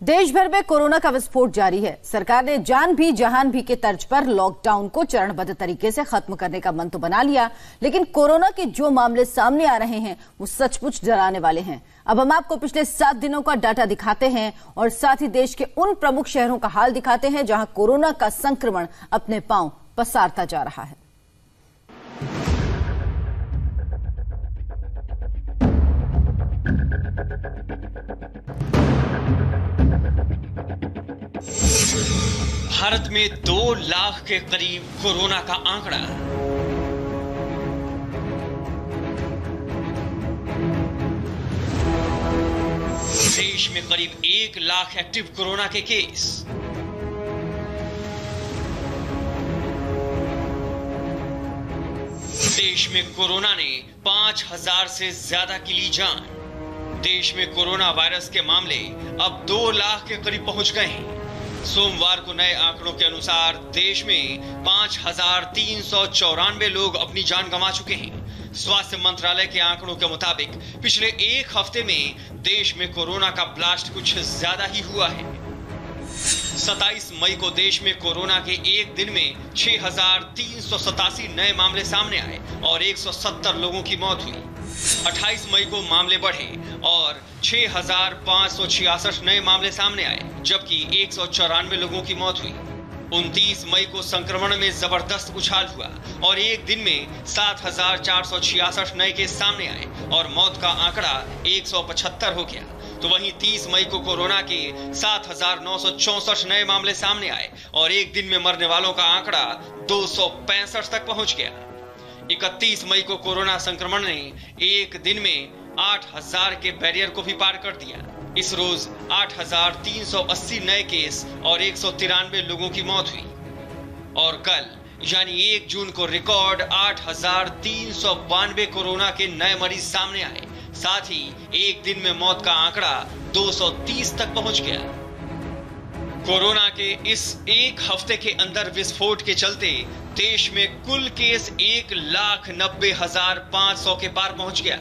देश भर में कोरोना का विस्फोट जारी है। सरकार ने जान भी जहान भी के तर्ज पर लॉकडाउन को चरणबद्ध तरीके से खत्म करने का मन तो बना लिया, लेकिन कोरोना के जो मामले सामने आ रहे हैं वो सचमुच डराने वाले हैं। अब हम आपको पिछले 7 दिनों का डाटा दिखाते हैं और साथ ही देश के उन प्रमुख शहरों का हाल दिखाते हैं जहां कोरोना का संक्रमण अपने पांव पसारता जा रहा है। भारत में 2 लाख के करीब कोरोना का आंकड़ा। देश में करीब 1 लाख एक्टिव कोरोना के केस। देश में कोरोना ने 5000 से ज्यादा की ली जान। देश में कोरोना वायरस के मामले अब 2 लाख के करीब पहुंच गए हैं। सोमवार को नए आंकड़ों के अनुसार देश में 5394 लोग अपनी जान गंवा चुके हैं। स्वास्थ्य मंत्रालय के आंकड़ों के मुताबिक पिछले 1 हफ्ते में देश में कोरोना का ब्लास्ट कुछ ज्यादा ही हुआ है। 27 मई को देश में कोरोना के एक दिन में 6387 नए मामले सामने आए और 170 लोगों की मौत हुई। 28 मई को मामले बढ़े और 6566 नए मामले सामने आए, जबकि 194 लोगों की मौत हुई। 29 मई को संक्रमण में जबरदस्त उछाल हुआ और एक दिन में 7466 नए केस सामने आए और मौत का आंकड़ा 175 हो गया। तो वहीं 30 मई को कोरोना के 7964 नए मामले सामने आए और एक दिन में मरने वालों का आंकड़ा 265 तक पहुंच गया। 31 मई को कोरोना संक्रमण ने एक दिन में 8000 के बैरियर को भी पार कर दिया। इस रोज 8380 नए केस और 193 लोगों की मौत हुई और कल यानी 1 जून को रिकॉर्ड 8392 कोरोना के नए मरीज सामने आए। साथ ही एक दिन में मौत का आंकड़ा 230 तक पहुंच गया। कोरोना के इस 1 हफ्ते के अंदर विस्फोट के चलते देश में कुल केस 1,90,500 के पार पहुंच गया।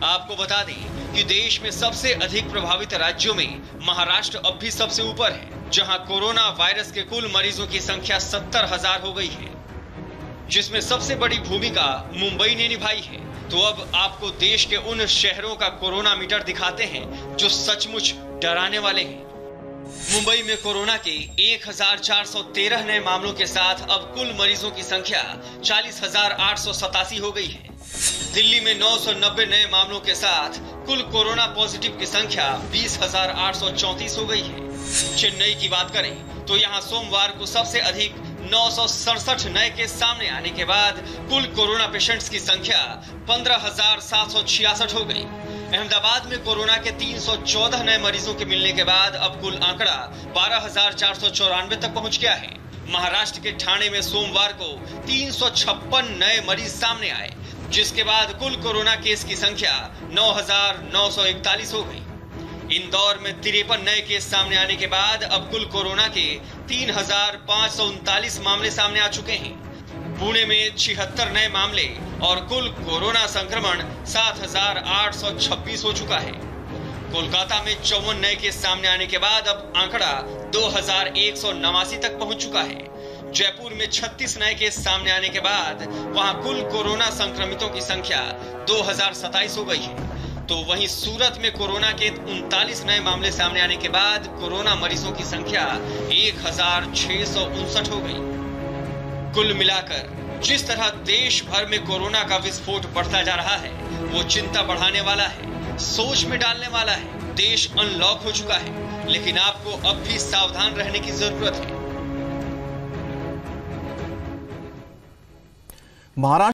आपको बता दें कि देश में सबसे अधिक प्रभावित राज्यों में महाराष्ट्र अब भी सबसे ऊपर है, जहां कोरोना वायरस के कुल मरीजों की संख्या 70,000 हो गई है, जिसमें सबसे बड़ी भूमिका मुंबई ने निभाई है। तो अब आपको देश के उन शहरों का कोरोना मीटर दिखाते हैं जो सचमुच डराने वाले हैं। मुंबई में कोरोना के 1413 नए मामलों के साथ अब कुल मरीजों की संख्या 40,887 हो गई है। दिल्ली में 990 नए मामलों के साथ कुल कोरोना पॉजिटिव की संख्या 20,834 हो गई है। चेन्नई की बात करें तो यहां सोमवार को सबसे अधिक 967 नए केस सामने आने के बाद कुल कोरोना पेशेंट्स की संख्या 15,766 हो गई। अहमदाबाद में कोरोना के 314 नए मरीजों के मिलने के बाद अब कुल आंकड़ा 12,494 तक पहुंच गया है। महाराष्ट्र के ठाणे में सोमवार को 356 नए मरीज सामने आए, जिसके बाद कुल कोरोना केस की संख्या 9,941 हो गई। इंदौर में 53 नए केस सामने आने के बाद अब कुल कोरोना के 3,539 मामले सामने आ चुके हैं। पुणे में 76 नए मामले और कुल कोरोना संक्रमण 7,826 हो चुका है। कोलकाता में 54 नए केस सामने आने के बाद अब आंकड़ा 2,189 तक पहुंच चुका है। जयपुर में 36 नए केस सामने आने के बाद वहां कुल कोरोना संक्रमितों की संख्या 2027 हो गई है। तो वहीं सूरत में कोरोना के 39 नए मामले सामने आने के बाद कोरोना मरीजों की संख्या 1,659 हो गई। कुल मिलाकर जिस तरह देश भर में कोरोना का विस्फोट बढ़ता जा रहा है वो चिंता बढ़ाने वाला है, सोच में डालने वाला है। देश अनलॉक हो चुका है, लेकिन आपको अब भी सावधान रहने की जरूरत है। महाराष्ट्र